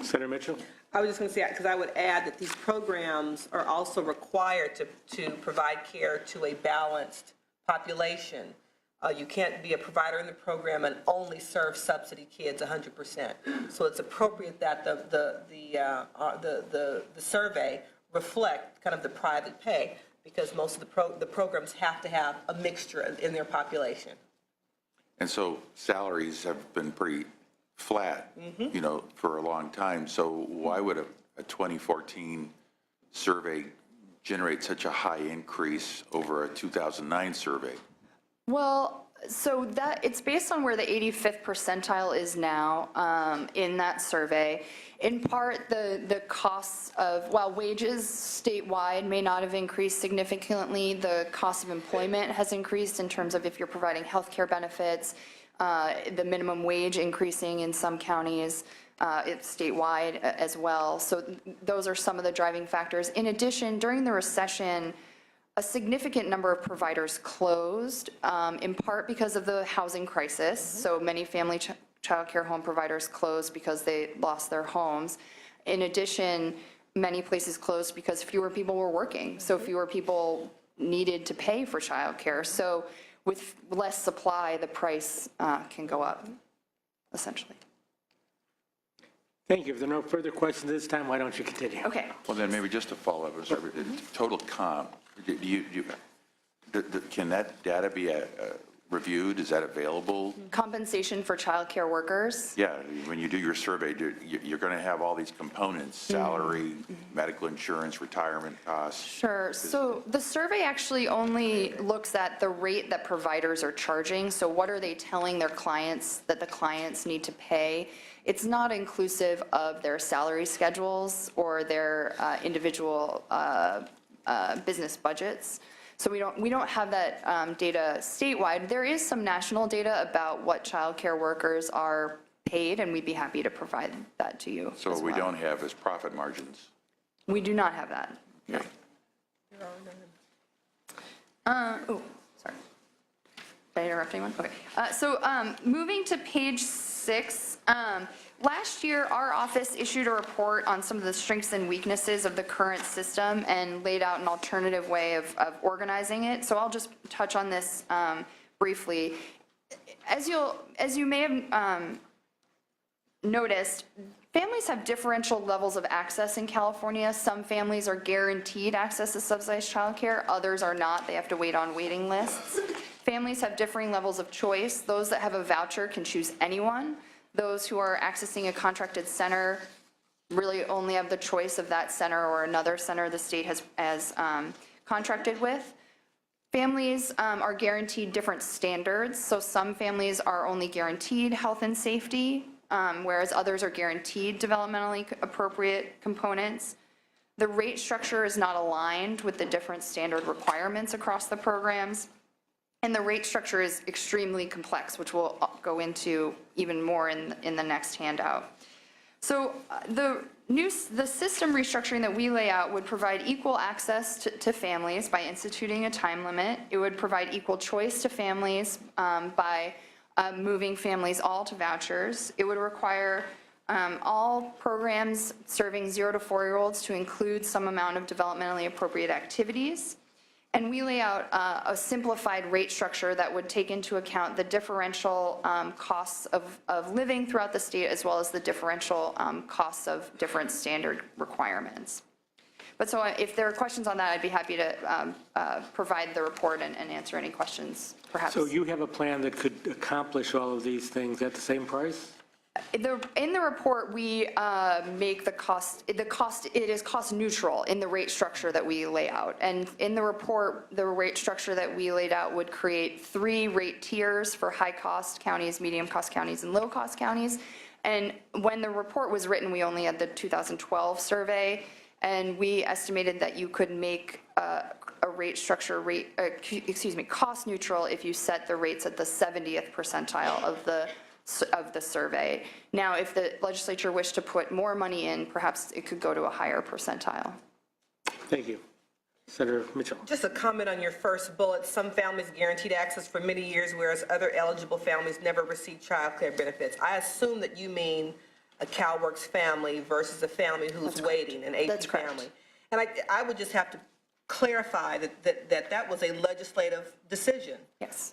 Senator Mitchell? I was just going to say, because I would add that these programs are also required to provide care to a balanced population. You can't be a provider in the program and only serve subsidy kids 100%. So it's appropriate that the survey reflect kind of the private pay, because most of the programs have to have a mixture in their population. And so salaries have been pretty flat, you know, for a long time. So why would a 2014 survey generate such a high increase over a 2009 survey? Well, so that it's based on where the 85th percentile is now in that survey. In part, the costs of, while wages statewide may not have increased significantly, the cost of employment has increased in terms of if you're providing health care benefits, the minimum wage increasing in some counties, it's statewide as well. So those are some of the driving factors. In addition, during the recession, a significant number of providers closed, in part because of the housing crisis. So many family child care home providers closed because they lost their homes. In addition, many places closed because fewer people were working. So fewer people needed to pay for child care. So with less supply, the price can go up, essentially. Thank you. If there are no further questions this time, why don't you continue? Okay. Well, then maybe just to follow up, total comp, can that data be reviewed? Is that available? Compensation for child care workers? Yeah, when you do your survey, you're going to have all these components, salary, medical insurance, retirement costs. Sure. So the survey actually only looks at the rate that providers are charging. So what are they telling their clients that the clients need to pay? It's not inclusive of their salary schedules or their individual business budgets. So we don't have that data statewide. There is some national data about what child care workers are paid, and we'd be happy to provide that to you. So what we don't have is profit margins. We do not have that. Okay. Oh, sorry. Did I interrupt anyone? Okay. So moving to page 6, last year our office issued a report on some of the strengths and weaknesses of the current system and laid out an alternative way of organizing it. So I'll just touch on this briefly. As you may have noticed, families have differential levels of access in California. Some families are guaranteed access to subsidized childcare, others are not. They have to wait on waiting lists. Families have differing levels of choice. Those that have a voucher can choose anyone. Those who are accessing a contracted center really only have the choice of that center or another center the state has contracted with. Families are guaranteed different standards. So some families are only guaranteed health and safety, whereas others are guaranteed developmentally appropriate components. The rate structure is not aligned with the different standard requirements across the programs. And the rate structure is extremely complex, which we'll go into even more in the next handout. So the system restructuring that we lay out would provide equal access to families by instituting a time limit. It would provide equal choice to families by moving families all to vouchers. It would require all programs serving 0 to 4-year-olds to include some amount of developmentally appropriate activities. And we lay out a simplified rate structure that would take into account the differential costs of living throughout the state, as well as the differential costs of different standard requirements. But so if there are questions on that, I'd be happy to provide the report and answer any questions, perhaps. So you have a plan that could accomplish all of these things at the same price? In the report, we make it is cost neutral in the rate structure that we lay out. And in the report, the rate structure that we laid out would create 3 rate tiers for high cost counties, medium cost counties, and low cost counties. And when the report was written, we only had the 2012 survey, and we estimated that you could make a rate structure cost neutral if you set the rates at the 70th percentile of the survey. Now, if the legislature wished to put more money in, perhaps it could go to a higher percentile. Thank you. Senator Mitchell. Just a comment on your first bullet. Some families guaranteed access for many years, whereas other eligible families never received child care benefits. I assume that you mean a CalWORKS family versus a family who's waiting, an AP That's correct. family. And I would just have to clarify that was a legislative decision. Yes.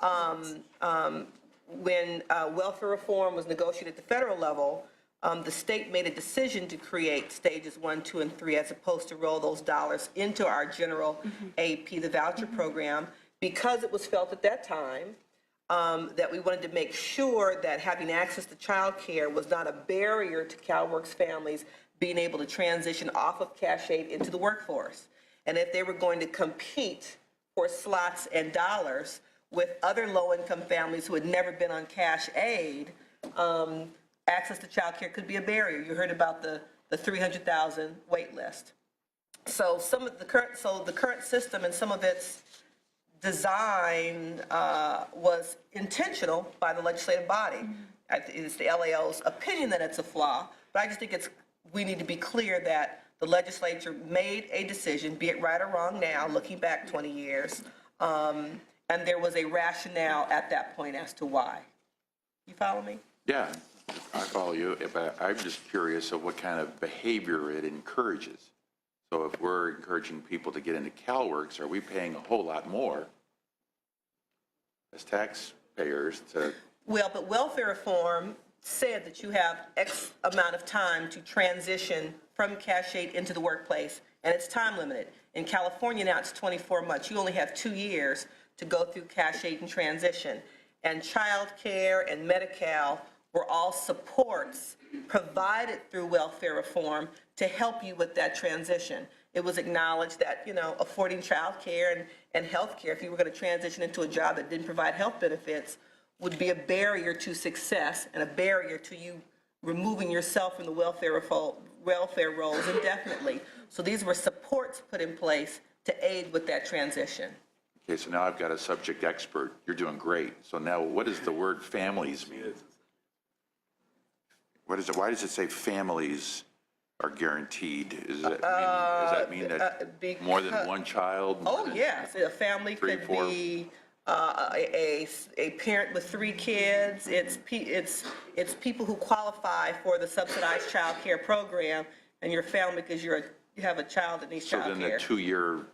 When welfare reform was negotiated at the federal level, the state made a decision to create stages 1, 2, and 3 as opposed to roll those dollars into our general AP, the voucher program, because it was felt at that time that we wanted to make sure that having access to childcare was not a barrier to CalWORKS families being able to transition off of cash aid into the workforce. And if they were going to compete for slots and dollars with other low-income families who had never been on cash aid, access to childcare could be a barrier. You heard about the 300,000 wait list. So the current system and some of its design was intentional by the legislative body. It's the LAO's opinion that it's a flaw, but I just think we need to be clear that the legislature made a decision, be it right or wrong now, looking back 20 years, and there was a rationale at that point as to why. You follow me? Yeah, I follow you, but I'm just curious of what kind of behavior it encourages. So if we're encouraging people to get into CalWORKS, are we paying a whole lot more as taxpayers to? Well, but welfare reform said that you have X amount of time to transition from cash aid into the workplace, and it's time limited. In California now, it's 24 months. You only have 2 years to go through cash aid and transition. And child care and Medi-Cal were all supports provided through welfare reform to help you with that transition. It was acknowledged that, affording child care and health care, if you were going to transition into a job that didn't provide health benefits, would be a barrier to success and a barrier to you removing yourself from the welfare roles indefinitely. So these were supports put in place to aid with that transition. Okay, so now I've got a subject expert. You're doing great. So now what does the word families mean? What is it? Why does it say families are guaranteed? Does that mean that more than one child? Oh, yes. A family could be a parent with 3 kids. It's people who qualify for the subsidized child care program, and your family because you have a child that needs child care. So then the 2-year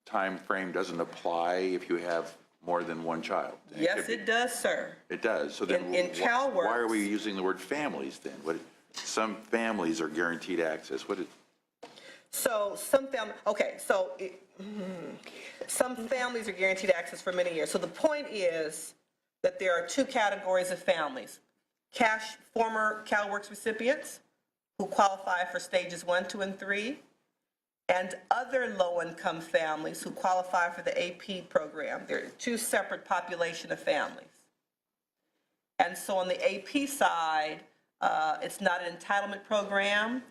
time frame doesn't apply if you have more than one child? Yes, it does, sir. It does. So then In CalWORKS, why are we using the word families then? Some families are guaranteed access. So some families are guaranteed access for many years. So the point is that there are 2 categories of families. Former CalWORKS recipients who qualify for stages 1, 2, and 3, and other low-income families who qualify for the AP program. There are 2 separate population of families. And so on the AP side, it's not an entitlement program.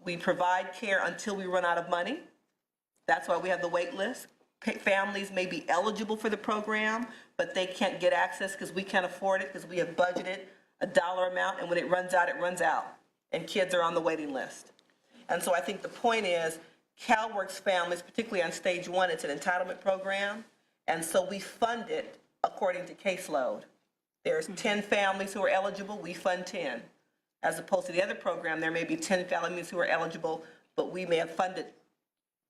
We provide care until we run out of money. That's why we have the wait list. Families may be eligible for the program, but they can't get access because we can't afford it because we have budgeted a dollar amount, and when it runs out, and kids are on the waiting list. And so I think the point is, CalWORKS families, particularly on stage 1, it's an entitlement program, and so we fund it according to caseload. There's 10 families who are eligible, we fund 10. As opposed to the other program, there may be 10 families who are eligible, but we may have funded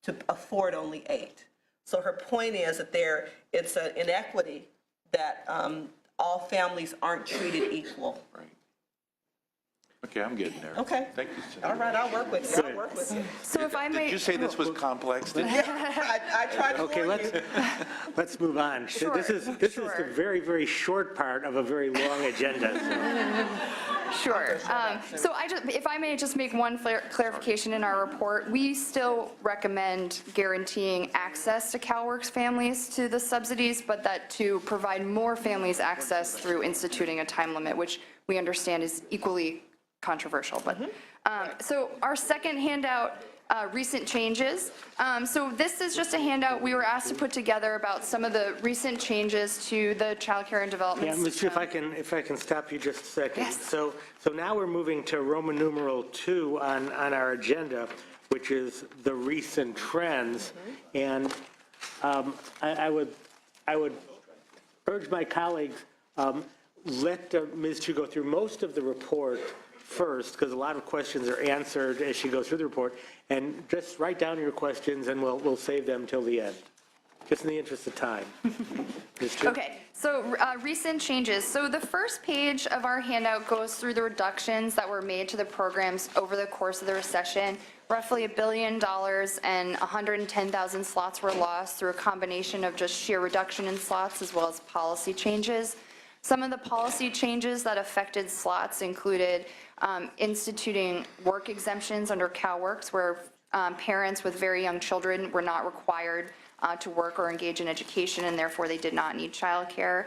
to afford only 8. So her point is that it's an inequity that all families aren't treated equal. Right. Okay, I'm getting there. Okay. Thank you, Cindy. All right, I'll work with you. So if I may. Did you say this was complex? I tried to Okay, warn you. let's move on. Sure, This is sure. the very, very short part of a very long agenda. Sure. So if I may just make one clarification in our report, we still recommend guaranteeing access to CalWORKS families to the subsidies, but that to provide more families access through instituting a time limit, which we understand is equally controversial. But so our second handout, recent changes. So this is just a handout we were asked to put together about some of the recent changes to the child care and development Yeah, system. Mr., if I can stop you just a second. Yes. So now we're moving to Roman numeral 2 on our agenda, which is the recent trends. And I would urge my colleagues, let Ms. Chu go through most of the report first, because a lot of questions are answered as she goes through the report, and just write down your questions, and we'll save them till the end, just in the interest of time. Ms. Chu? Okay, so recent changes. So the first page of our handout goes through the reductions that were made to the programs over the course of the recession. Roughly $1 billion and 110,000 slots were lost through a combination of just sheer reduction in slots as well as policy changes. Some of the policy changes that affected slots included instituting work exemptions under CalWORKs, where parents with very young children were not required to work or engage in education, and therefore they did not need childcare.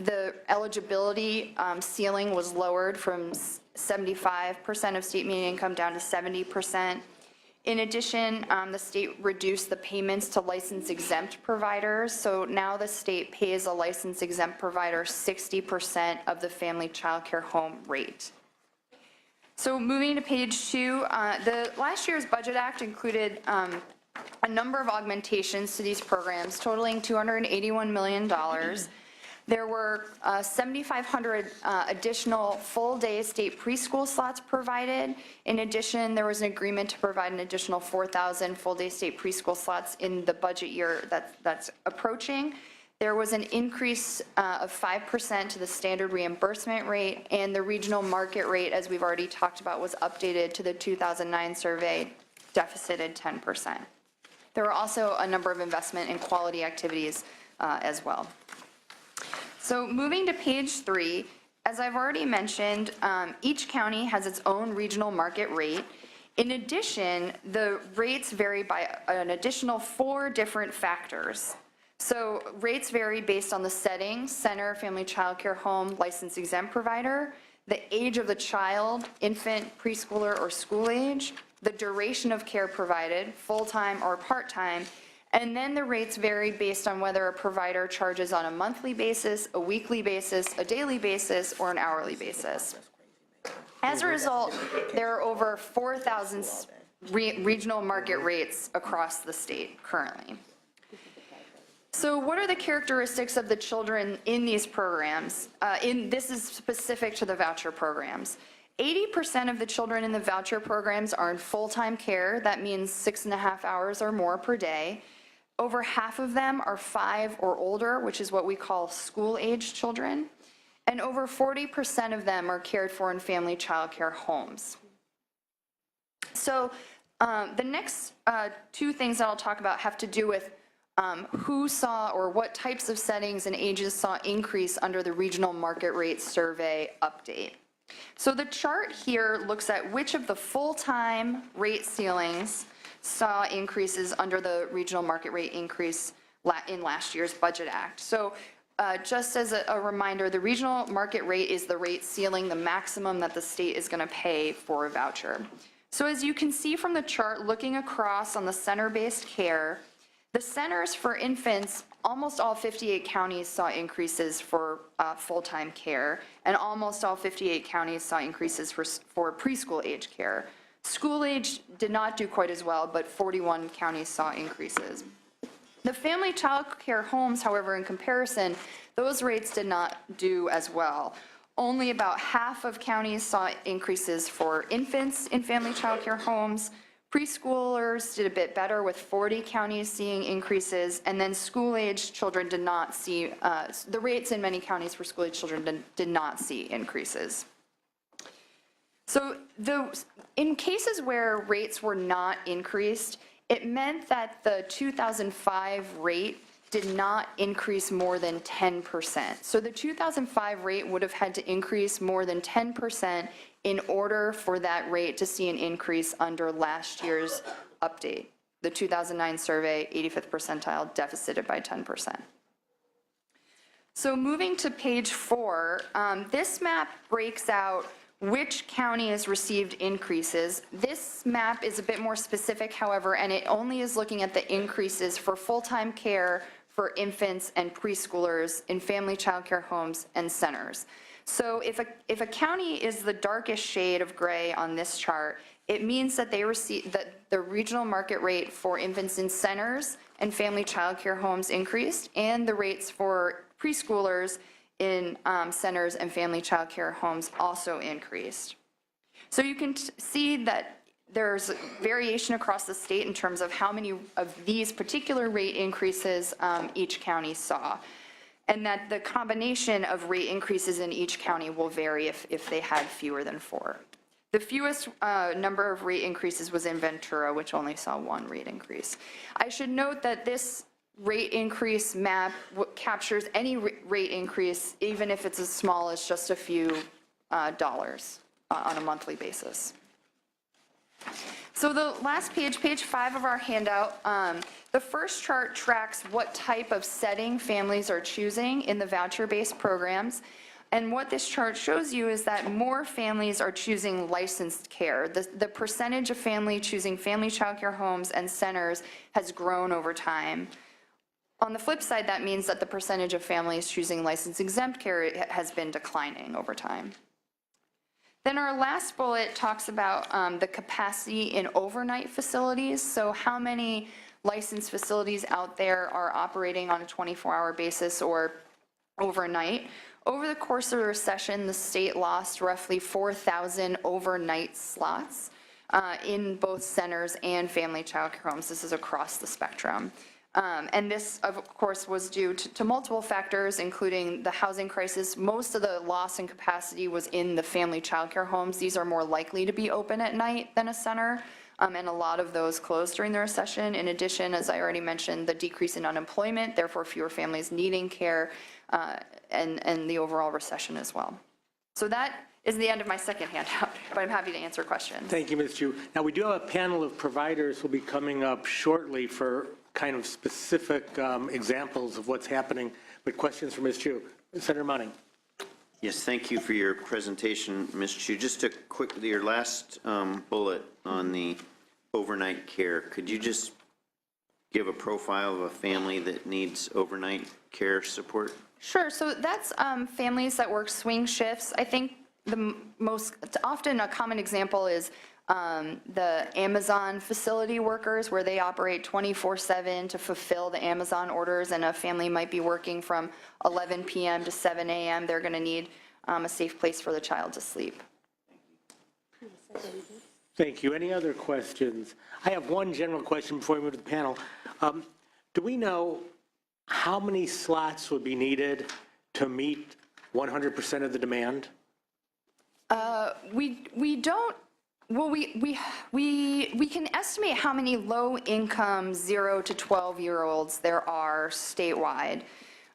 The eligibility ceiling was lowered from 75% of state median income down to 70%. In addition, the state reduced the payments to license exempt providers. So now the state pays a license exempt provider 60% of the family child care home rate. So moving to page 2, the last year's Budget Act included a number of augmentations to these programs totaling $281 million. There were 7,500 additional full-day state preschool slots provided. In addition, there was an agreement to provide an additional 4,000 full-day state preschool slots in the budget year that's approaching. There was an increase of 5% to the standard reimbursement rate, and the regional market rate, as we've already talked about, was updated to the 2009 survey, deficited 10%. There were also a number of investment in quality activities as well. So moving to page 3, as I've already mentioned, each county has its own regional market rate. In addition, the rates vary by an additional 4 different factors. So rates vary based on the setting, center, family child care home, license exempt provider, the age of the child, infant, preschooler, or school age, the duration of care provided, full-time or part-time, and then the rates vary based on whether a provider charges on a monthly basis, a weekly basis, a daily basis, or an hourly basis. As a result, there are over 4,000 regional market rates across the state currently. So what are the characteristics of the children in these programs? This is specific to the voucher programs. 80% of the children in the voucher programs are in full-time care. That means 6.5 hours or more per day. Over half of them are 5 or older, which is what we call school-age children. And over 40% of them are cared for in family child care homes. So the next 2 things that I'll talk about have to do with who saw or what types of settings and ages saw increase under the regional market rate survey update. So the chart here looks at which of the full-time rate ceilings saw increases under the regional market rate increase in last year's Budget Act. So just as a reminder, the regional market rate is the rate ceiling, the maximum that the state is going to pay for a voucher. So as you can see from the chart, looking across on the center-based care, the centers for infants, almost all 58 counties saw increases for full-time care, and almost all 58 counties saw increases for preschool age care. School age did not do quite as well, but 41 counties saw increases. The family child care homes, however, in comparison, those rates did not do as well. Only about half of counties saw increases for infants in family child care homes. Preschoolers did a bit better, with 40 counties seeing increases, and then school-age children did not see, the rates in many counties for school-age children did not see increases. So in cases where rates were not increased, it meant that the 2005 rate did not increase more than 10%. So the 2005 rate would have had to increase more than 10% in order for that rate to see an increase under last year's update. The 2009 survey, 85th percentile, deficited by 10%. So moving to page 4, this map breaks out which counties received increases. This map is a bit more specific, however, and it only is looking at the increases for full-time care for infants and preschoolers in family child care homes and centers. So if a county is the darkest shade of gray on this chart, it means that they receive that the regional market rate for infants in centers and family child care homes increased, and the rates for preschoolers in centers and family child care homes also increased. So you can see that there's variation across the state in terms of how many of these particular rate increases each county saw. And that the combination of rate increases in each county will vary if they had fewer than 4. The fewest number of rate increases was in Ventura, which only saw 1 rate increase. I should note that this rate increase map captures any rate increase, even if it's as small as just a few dollars on a monthly basis. So the last page, page 5 of our handout, the first chart tracks what type of setting families are choosing in the voucher-based programs. And what this chart shows you is that more families are choosing licensed care. The percentage of family choosing family child care homes and centers has grown over time. On the flip side, that means that the percentage of families choosing licensed exempt care has been declining over time. Then our last bullet talks about the capacity in overnight facilities. So how many licensed facilities out there are operating on a 24-hour basis or overnight? Over the course of the recession, the state lost roughly 4,000 overnight slots in both centers and family child care homes. This is across the spectrum. And this, of course, was due to multiple factors, including the housing crisis. Most of the loss in capacity was in the family child care homes. These are more likely to be open at night than a center, and a lot of those closed during the recession. In addition, as I already mentioned, the decrease in unemployment, therefore fewer families needing care, and the overall recession as well. So that is the end of my second handout, but I'm happy to answer questions. Thank you, Ms. Chu. Now, we do have a panel of providers who will be coming up shortly for kind of specific examples of what's happening, but questions for Ms. Chu. Senator Monning. Yes, thank you for your presentation, Ms. Chu. Just a quick, your last bullet on the overnight care, could you just give a profile of a family that needs overnight care support? Sure, so that's families that work swing shifts. I think the most, often a common example is the Amazon facility workers, where they operate 24/7 to fulfill the Amazon orders, and a family might be working from 11 p.m. to 7 a.m. They're going to need a safe place for the child to sleep. Thank you. Any other questions? I have one general question before we move to the panel. Do we know how many slots would be needed to meet 100% of the demand? We don't. Well, we can estimate how many low-income 0 to 12-year-olds there are statewide,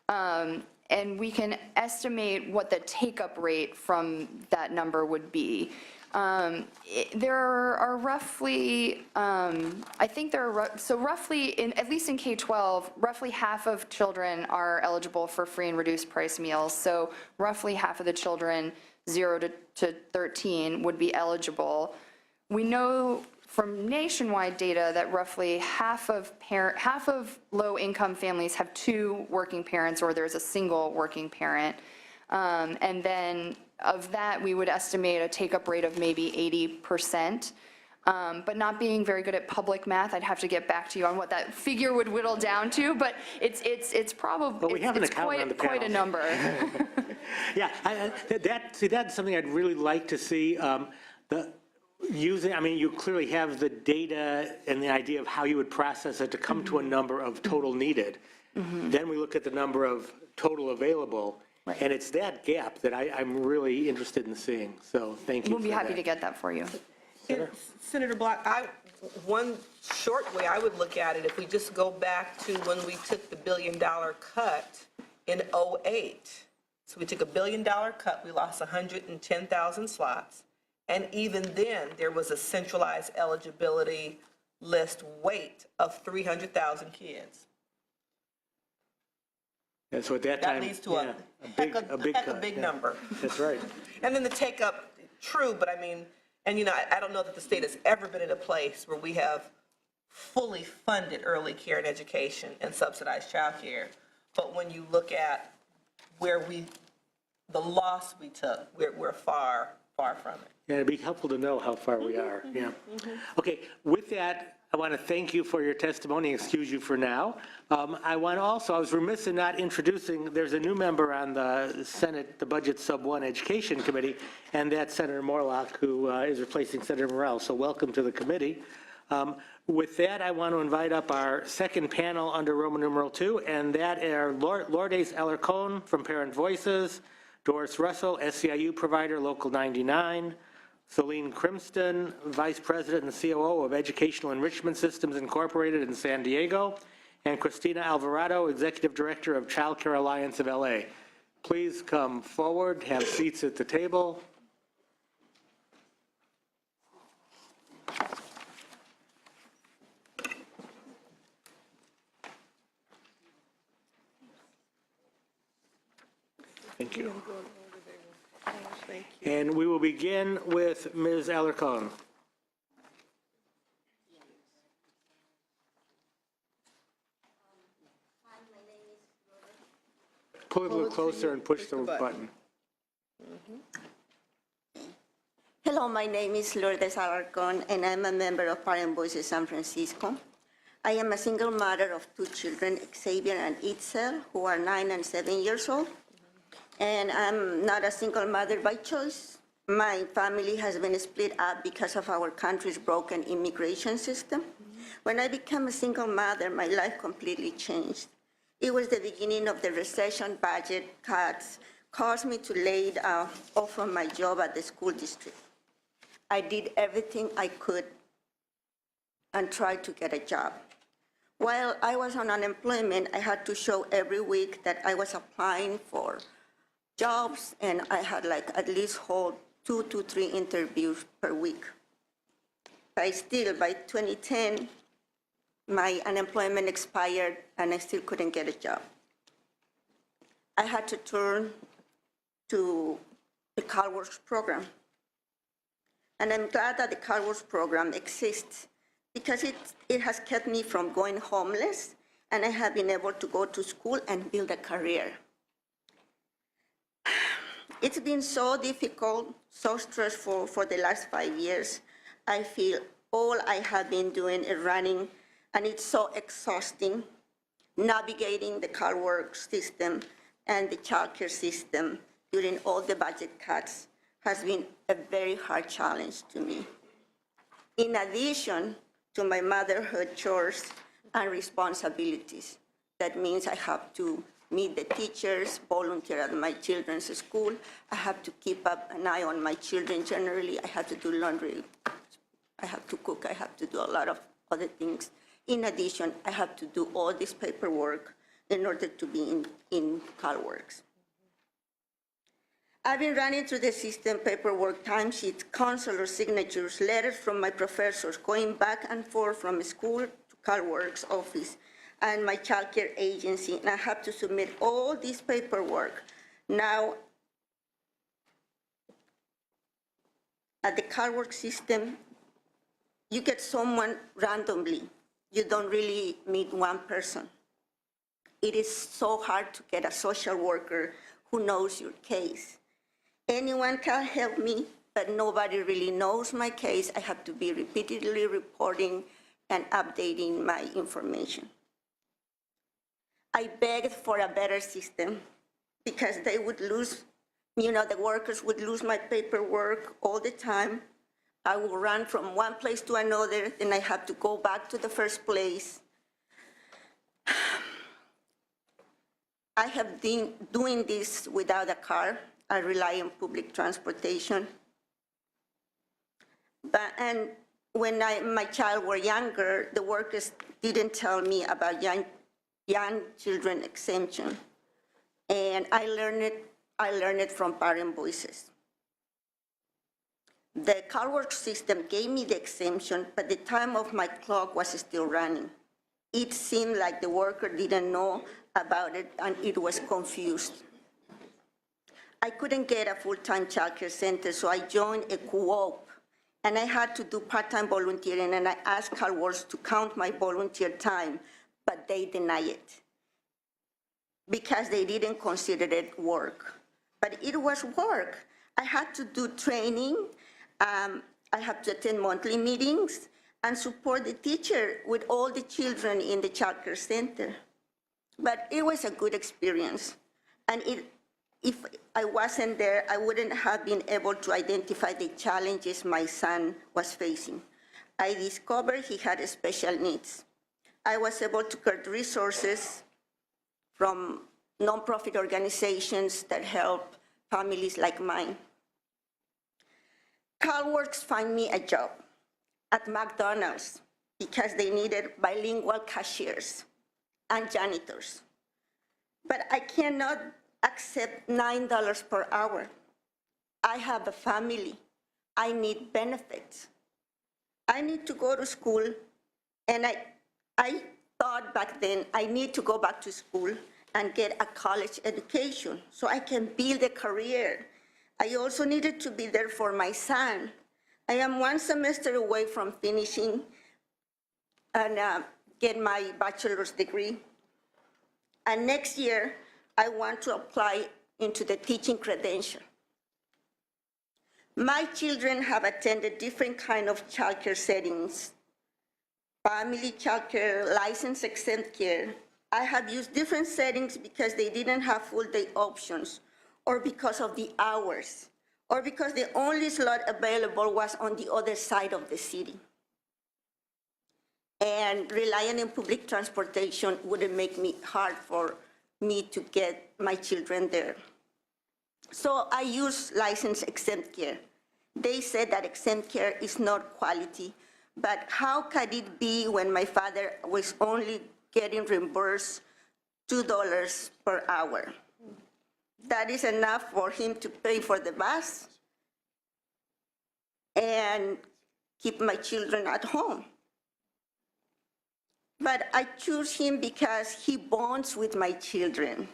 and we can estimate what the take-up rate from that number would be. There are roughly, I think there are, so roughly, at least in K-12, roughly half of children are eligible for free and reduced price meals. So roughly half of the children 0 to 13 would be eligible. We know from nationwide data that roughly half of low-income families have 2 working parents, or there's a single working parent. And then of that, we would estimate a take-up rate of maybe 80%. But not being very good at public math, I'd have to get back to you on what that figure would whittle down to. But it's probably, But we have an accountant on the quite a panel. number. Yeah, that's something I'd really like to see. I mean, you clearly have the data and the idea of how you would process it to come to a number of total needed. Then we look at the number of total available, and it's that gap that I'm really interested in seeing. So thank you. We'll be happy to get that for you. Senator Block, one short way I would look at it, if we just go back to when we took the $1 billion cut in 2008. So we took a $1 billion cut, we lost 110,000 slots. And even then, there was a centralized eligibility list weight of 300,000 kids. And so at that time, That leads to a big yeah. number. That's right. And then the take-up, true, but I mean, and you know, I don't know that the state has ever been in a place where we have fully funded early care and education and subsidized childcare. But when you look at where the loss we took, we're far far from it. Yeah, it'd be helpful to know how far we are, yeah. Okay, with that, I want to thank you for your testimony, excuse you for now. I want to also, I was remiss in not introducing, there's a new member on the Senate, the Budget Sub-1 Education Committee, and that's Senator Morlock, who is replacing Senator Morrell, so welcome to the committee. With that, I want to invite up our second panel under Roman numeral 2, and that are Lourdes Alarcon from Parent Voices, Doris Russell, SEIU provider, Local 99, Celine Crimston, Vice President and COO of Educational Enrichment Systems Incorporated in San Diego, and Christina Alvarado, Executive Director of Child Care Alliance of LA. Please come forward, have seats at the table. Thank you. And we will begin with Ms. Alarcon. Pull it a little closer and push the button. Hello, my name is Lourdes Alarcon, and I'm a member of Parent Voices San Francisco. I am a single mother of 2 children, Xavier and Itzel, who are 9 and 7 years old. And I'm not a single mother by choice. My family has been split up because of our country's broken immigration system. When I became a single mother, my life completely changed. It was the beginning of the recession. Budget cuts caused me to lay off from my job at the school district. I did everything I could and tried to get a job. While I was on unemployment, I had to show every week that I was applying for jobs, and I had like at least hold 2 to 3 interviews per week. But still, by 2010, my unemployment expired and I still couldn't get a job. I had to turn to the CalWorks program. And I'm glad that the CalWorks program exists because it has kept me from going homeless, and I have been able to go to school and build a career. It's been so difficult, so stressful for the last 5 years. I feel all I have been doing is running, and it's so exhausting, navigating the CalWorks system and the childcare system during all the budget cuts has been a very hard challenge to me. In addition to my motherhood chores and responsibilities, that means I have to meet the teachers, volunteer at my children's school. I have to keep up an eye on my children generally. I have to do laundry. I have to cook. I have to do a lot of other things. In addition, I have to do all this paperwork in order to be in CalWorks. I've been running through the system, paperwork, timesheets, counselor signatures, letters from my professors, going back and forth from school to CalWorks office and my childcare agency, and I have to submit all this paperwork. Now, at the CalWorks system, you get someone randomly. You don't really meet one person. It is so hard to get a social worker who knows your case. Anyone can help me, but nobody really knows my case. I have to be repeatedly reporting and updating my information. I begged for a better system because they would lose, the workers would lose my paperwork all the time. I will run from one place to another, then I have to go back to the first place. I have been doing this without a car. I rely on public transportation. And when my child were younger, the workers didn't tell me about young children exemption. And I learned it from Parent Voices. The CalWorks system gave me the exemption, but the time of my clock was still running. It seemed like the worker didn't know about it, and it was confused. I couldn't get a full-time childcare center, so I joined a co-op, and I had to do part-time volunteering, and I asked CalWorks to count my volunteer time, but they denied it because they didn't consider it work. But it was work. I had to do training. I have to attend monthly meetings and support the teacher with all the children in the childcare center. But it was a good experience. And if I wasn't there, I wouldn't have been able to identify the challenges my son was facing. I discovered he had special needs. I was able to get resources from nonprofit organizations that help families like mine. CalWorks find me a job at McDonald's because they needed bilingual cashiers and janitors. But I cannot accept $9 per hour. I have a family. I need benefits. I need to go to school, and I thought back then I need to go back to school and get a college education so I can build a career. I also needed to be there for my son. I am one semester away from finishing and get my bachelor's degree. And next year, I want to apply into the teaching credential. My children have attended different kind of childcare settings, family childcare, licensed exempt care. I have used different settings because they didn't have full-day options, or because of the hours, or because the only slot available was on the other side of the city. And relying on public transportation wouldn't make me hard for me to get my children there. So I use licensed exempt care. They said that exempt care is not quality, but how could it be when my father was only getting reimbursed $2 per hour? That is enough for him to pay for the bus and keep my children at home. But I choose him because he bonds with my children,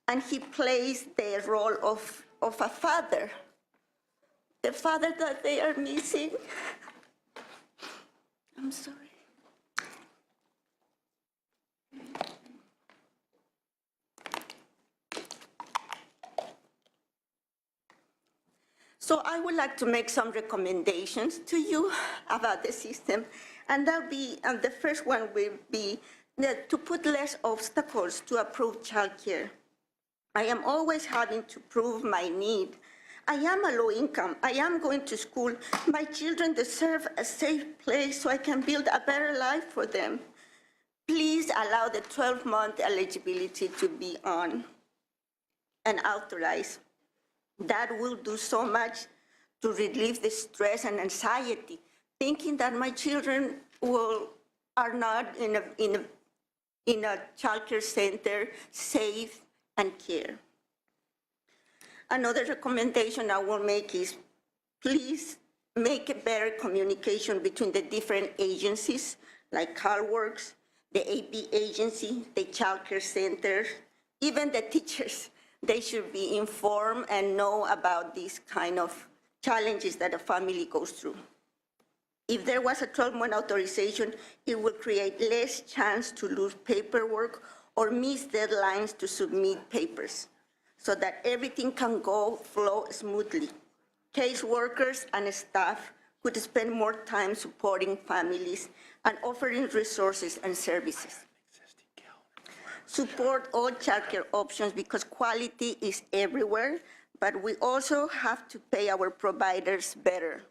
and he plays the role of a father, the father that they are missing. I'm sorry. So I would like to make some recommendations to you about the system. And that'll be, the first one will be to put less obstacles to approve childcare. I am always having to prove my need. I am a low income. I am going to school. My children deserve a safe place so I can build a better life for them. Please allow the 12-month eligibility to be on and authorized. That will do so much to relieve the stress and anxiety, thinking that my children are not in a childcare center, safe and care. Another recommendation I will make is please make a better communication between the different agencies like CalWorks, the AP agency, the childcare centers, even the teachers. They should be informed and know about these kind of challenges that a family goes through. If there was a 12-month authorization, it would create less chance to lose paperwork or miss deadlines to submit papers, so that everything can flow smoothly. Caseworkers and staff could spend more time supporting families and offering resources and services. Support all childcare options because quality is everywhere, but we also have to pay our providers better.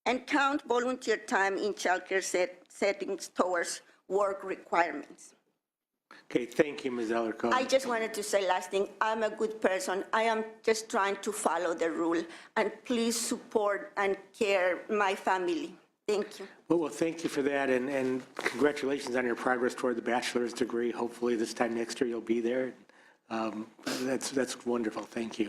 And count volunteer time in childcare settings towards work requirements. Okay, thank you, Ms. Alarcon. I just wanted to say last thing, I'm a good person. I am just trying to follow the rule, and please support and care my family. Thank you. Well, thank you for that, and congratulations on your progress toward the bachelor's degree. Hopefully this time next year you'll be there. That's wonderful. Thank you.